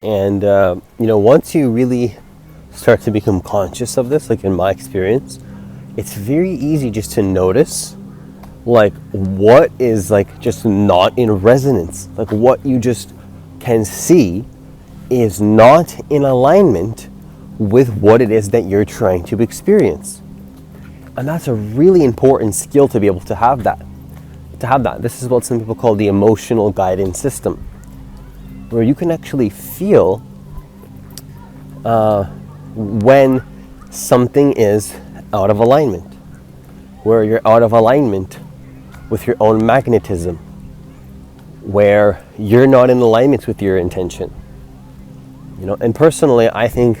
And, once you really start to become conscious of this, like in my experience, it's very easy just to notice like what is like just not in resonance. Like what you just can see is not in alignment with what it is that you're trying to experience. And that's a really important skill to be able to have that. This is what some people call the emotional guidance system, where you can actually feel when something is out of alignment, where you're out of alignment with your own magnetism, where you're not in alignment with your intention. And personally, I think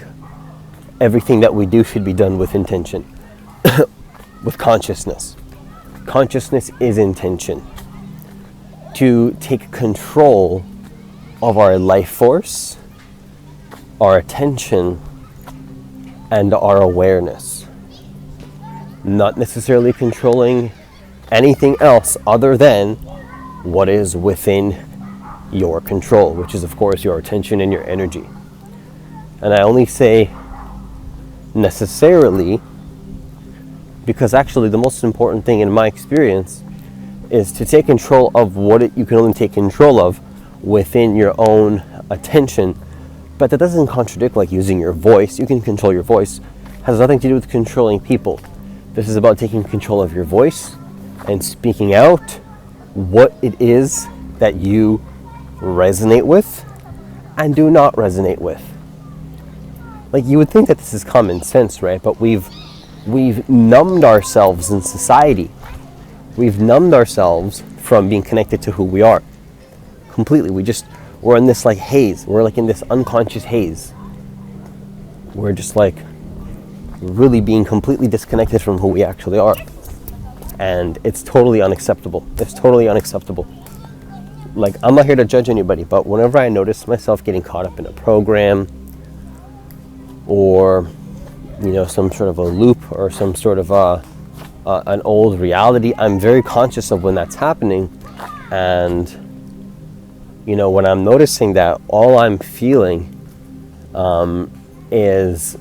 everything that we do should be done with intention, with consciousness. Consciousness is intention. To take control of our life force, our attention, and our awareness. Not necessarily controlling anything else other than what is within your control, which is of course your attention and your energy. And I only say necessarily because actually the most important thing in my experience is to take control of what you can only take control of within your own attention. But that doesn't contradict like using your voice. You can control your voice. It has nothing to do with controlling people. This is about taking control of your voice and speaking out what it is that you resonate with and do not resonate with. Like you would think that this is common sense, right? But we've numbed ourselves in society. We've numbed ourselves from being connected to who we are completely. We're in this like haze. We're like in this unconscious haze. We're just like really being completely disconnected from who we actually are. And it's totally unacceptable. It's totally unacceptable. Like, I'm not here to judge anybody, but whenever I notice myself getting caught up in a program or, some sort of a loop or some sort of an old reality, I'm very conscious of when that's happening. And, when I'm noticing that, all I'm feeling is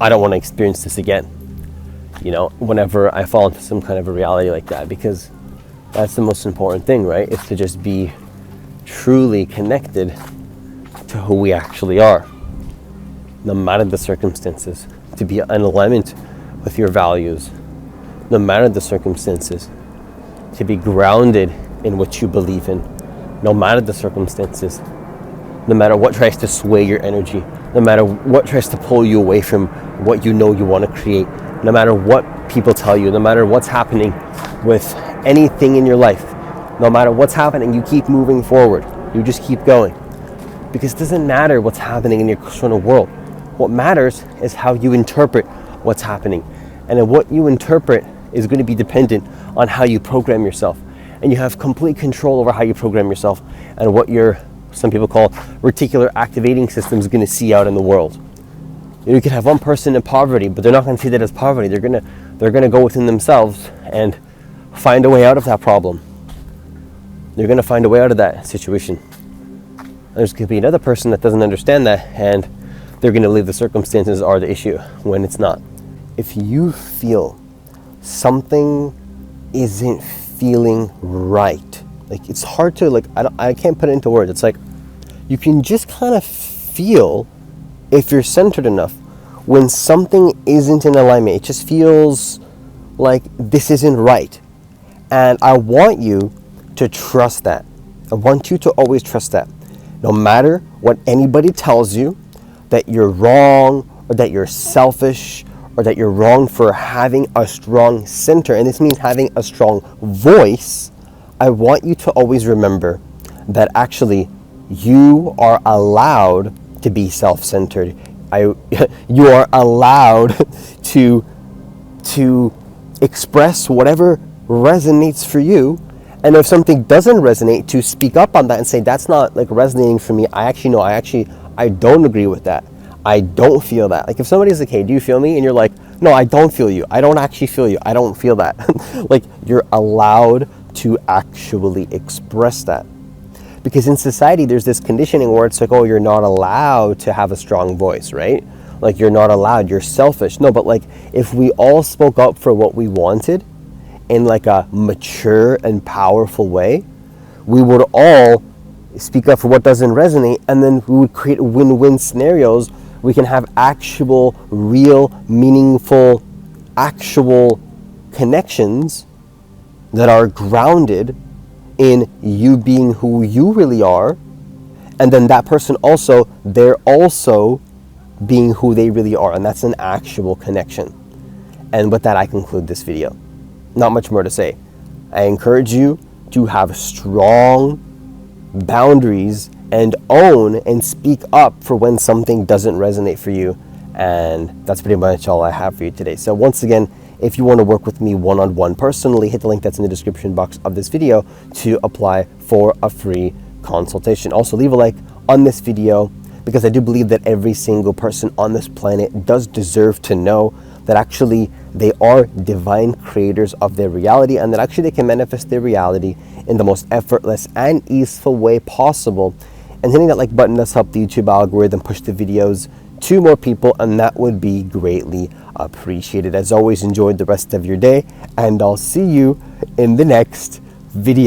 I don't want to experience this again. Whenever I fall into some kind of a reality like that, because that's the most important thing, right? Is to just be truly connected to who we actually are, no matter the circumstances, to be in alignment with your values, no matter the circumstances, to be grounded in what you believe in, no matter the circumstances, no matter what tries to sway your energy, no matter what tries to pull you away from what you want to create, no matter what people tell you, no matter what's happening with anything in your life, no matter what's happening, you keep moving forward. You just keep going. Because it doesn't matter what's happening in your external world. What matters is how you interpret what's happening. And then what you interpret is going to be dependent on how you program yourself. And you have complete control over how you program yourself and what some people call reticular activating system is going to see out in the world. You could have one person in poverty, but they're not going to see that as poverty. They're going to go within themselves and find a way out of that problem. They're going to find a way out of that situation. And there's going to be another person that doesn't understand that, and they're going to believe the circumstances are the issue when it's not. If you feel something isn't feeling right, like it's hard to I can't put it into words. It's like you can just kind of feel, if you're centered enough, when something isn't in alignment. It just feels like this isn't right. And I want you to trust that. I want you to always trust that. No matter what anybody tells you, that you're wrong, or that you're selfish, or that you're wrong for having a strong center, and this means having a strong voice, I want you to always remember that actually you are allowed to be self-centered. You are allowed to express whatever resonates for you. And if something doesn't resonate, to speak up on that and say, that's not like resonating for me. I don't agree with that. I don't feel that. Like if somebody's like, hey, do you feel me? And you're like, no, I don't feel you. I don't actually feel you. I don't feel that. Like you're allowed to actually express that. Because in society, there's this conditioning where it's like, oh, you're not allowed to have a strong voice, right? Like, you're not allowed, you're selfish. No, but like, if we all spoke up for what we wanted in like a mature and powerful way, we would all speak up for what doesn't resonate, and then we would create win-win scenarios. We can have actual, real, meaningful, actual connections that are grounded in you being who you really are, and then that person also, they're also being who they really are, and that's an actual connection. And with that, I conclude this video. Not much more to say. I encourage you to have strong boundaries and own and speak up for when something doesn't resonate for you. And that's pretty much all I have for you today. So once again, if you want to work with me one-on-one personally, hit the link that's in the description box of this video to apply for a free consultation. Also, leave a like on this video, because I do believe that every single person on this planet does deserve to know that actually they are divine creators of their reality, and that actually they can manifest their reality in the most effortless and easeful way possible. And hitting that like button does help the YouTube algorithm push the videos to more people, and that would be greatly appreciated. As always, enjoy the rest of your day, and I'll see you in the next video.